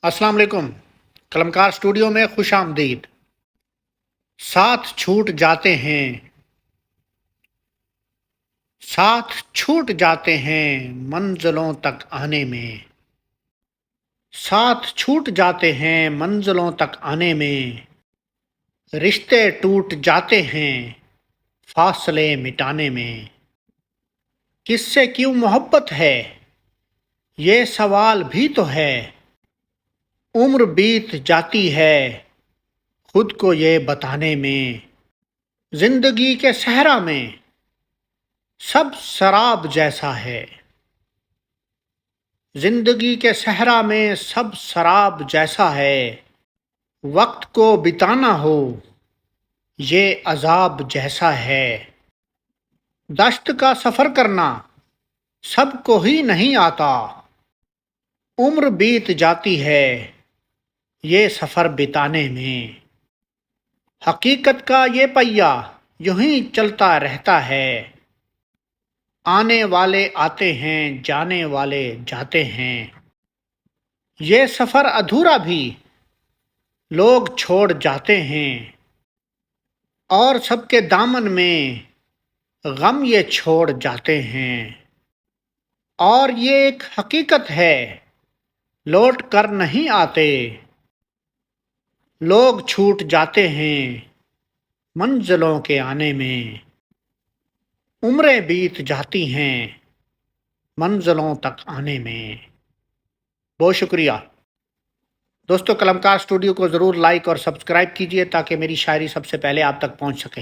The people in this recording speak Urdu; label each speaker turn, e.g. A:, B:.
A: السلام علیکم۔ قلمکار اسٹوڈیو میں خوش آمدید۔ ساتھ چھوٹ جاتے ہیں، ساتھ چھوٹ جاتے ہیں منزلوں تک آنے میں، ساتھ چھوٹ جاتے ہیں منزلوں تک آنے میں، رشتے ٹوٹ جاتے ہیں فاصلے مٹانے میں۔ کس سے کیوں محبت ہے یہ سوال بھی تو ہے، عمر بیت جاتی ہے خود کو یہ بتانے میں۔ زندگی کے صحرا میں سب سراب جیسا ہے، زندگی کے صحرا میں سب سراب جیسا ہے، وقت کو بتانا ہو یہ عذاب جیسا ہے۔ دشت کا سفر کرنا سب کو ہی نہیں آتا، عمر بیت جاتی ہے یہ سفر بتانے میں۔ حقیقت کا یہ پہیہ یوں ہی چلتا رہتا ہے، آنے والے آتے ہیں جانے والے جاتے ہیں، یہ سفر ادھورا بھی لوگ چھوڑ جاتے ہیں، اور سب کے دامن میں غم یہ چھوڑ جاتے ہیں۔ اور یہ ایک حقیقت ہے لوٹ کر نہیں آتے، لوگ چھوٹ جاتے ہیں منزلوں کے آنے میں، عمریں بیت جاتی ہیں منزلوں تک آنے میں۔ بہت شکریہ دوستو، قلمکار اسٹوڈیو کو ضرور لائک اور سبسکرائب کیجیے تاکہ میری شاعری سب سے پہلے آپ تک پہنچ سکے۔